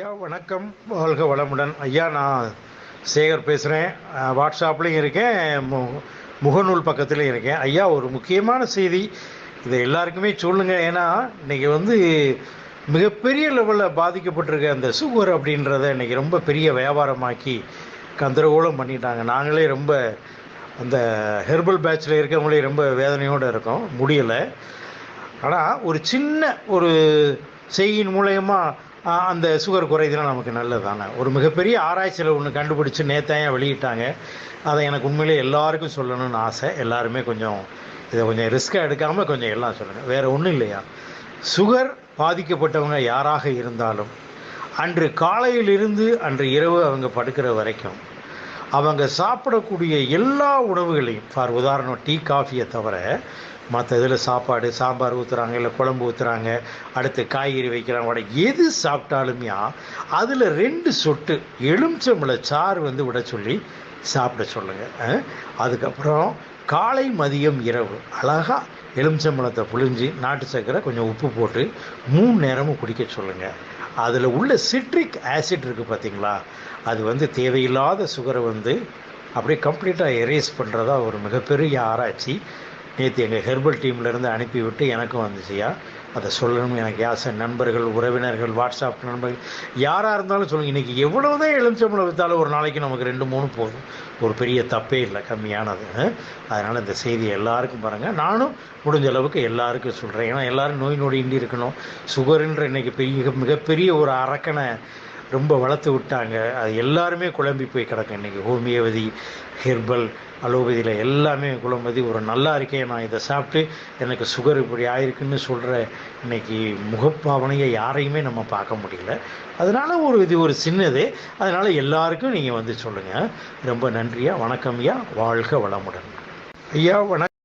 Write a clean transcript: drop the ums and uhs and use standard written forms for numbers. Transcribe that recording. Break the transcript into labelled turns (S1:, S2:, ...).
S1: ஐயா வணக்கம், வாழ்க வளமுடன். ஐயா நான் சேகர் பேசுகிறேன். வாட்ஸ்அப்லேயும் இருக்கேன், முகநூல் பக்கத்துலேயும் இருக்கேன். ஐயா ஒரு முக்கியமான செய்தி, இதை எல்லாருக்குமே சொல்லுங்கள். ஏன்னா இன்றைக்கி மிகப்பெரிய லெவலில் பாதிக்கப்பட்டிருக்க அந்த சுகர் அப்படின்றத இன்றைக்கி ரொம்ப பெரிய வியாபாரமாக்கி கந்தரகோலம் பண்ணிட்டாங்க. நாங்களே ரொம்ப அந்த ஹெர்பல் பேட்சில் இருக்கவங்களே ரொம்ப வேதனையோடு இருக்கோம், முடியலை. ஆனால் ஒரு சின்ன ஒரு செய்யின் மூலயமா அந்த சுகர் குறைதலாம் நமக்கு நல்லது தானே. ஒரு மிகப்பெரிய ஆராய்ச்சியில் ஒன்று கண்டுபிடிச்சி நேற்றையாக வெளியிட்டாங்க. அதை எனக்கு உண்மையிலே எல்லாருக்கும் சொல்லணும்னு ஆசை. எல்லாருமே இதை கொஞ்சம் ரிஸ்க்காக எடுக்காமல் கொஞ்சம் எல்லாம் சொல்லுங்கள். வேறு ஒன்றும் இல்லையா, சுகர் பாதிக்கப்பட்டவங்க யாராக இருந்தாலும் அன்று காலையிலிருந்து அன்று இரவு அவங்க படுக்கிற வரைக்கும் அவங்க சாப்பிடக்கூடிய எல்லா உணவுகளையும், ஃபார் உதாரணம் டீ காஃபியை தவிர மற்ற இதில் சாப்பாடு சாம்பார் ஊற்றுறாங்க, இல்லை குழம்பு ஊற்றுறாங்க, அடுத்து காய்கறி வைக்கிறாங்க, வடை எது சாப்பிட்டாலுமே அதில் 2 சொட்டு எலுமிச்சம்பழ சாறு விட சொல்லி சாப்பிட சொல்லுங்கள். அதுக்கப்புறம் காலை மதியம் இரவு அழகாக எலுமிச்சம்பழத்தை புழிஞ்சு நாட்டு சர்க்கரை கொஞ்சம் உப்பு போட்டு 3 நேரமும் குடிக்க சொல்லுங்கள். அதில் உள்ள சிட்ரிக் ஆசிட் இருக்குது பார்த்தீங்களா, அது தேவையில்லாத சுகரை அப்படியே கம்ப்ளீட்டாக எரேஸ் பண்ணுறதா ஒரு மிகப்பெரிய ஆராய்ச்சி நேற்று எங்கள் ஹெர்பல் டீம்லேருந்து அனுப்பிவிட்டு எனக்கும் வந்துச்சுயா. அதை சொல்லணும் எனக்கு ஆசை. நண்பர்கள், உறவினர்கள், வாட்ஸ்அப் நண்பர்கள் யாராக இருந்தாலும் சொல்லுங்கள். இன்றைக்கி எவ்வளோ தான் எலுமிச்சம்பழம் விற்றாலும் ஒரு நாளைக்கு நமக்கு 2-3 போதும், ஒரு பெரிய தப்பே இல்லை, கம்மியானது. அதனால் இந்த செய்தியை எல்லாருக்கும் பாருங்கள். நானும் முடிஞ்ச அளவுக்கு எல்லாருக்கும் சொல்கிறேன். ஏன்னா எல்லோரும் நோய் நொடியின்றி இருக்கணும். சுகருன்ற இன்றைக்கி மிகப்பெரிய ஒரு அரக்கனை ரொம்ப வளர்த்து விட்டாங்க. அது எல்லாருமே குழம்பி போய் கிடக்கும். இன்றைக்கி ஹோமியோபதி, ஹெர்பல், அலோபதியில் எல்லாமே குழம்பதி. ஒரு நல்லா இருக்கேன், நான் இதை சாப்பிட்டு எனக்கு சுகர் இப்படி ஆயிருக்குன்னு சொல்கிற இன்றைக்கி முகப்பாவனையை யாரையுமே நம்ம பார்க்க முடியல. அதனால் இது ஒரு சின்னது. அதனால் எல்லாருக்கும் நீங்கள் சொல்லுங்கள். ரொம்ப நன்றியா, வணக்கம் ஐயா, வாழ்க வளமுடன். ஐயா வணக்கம்.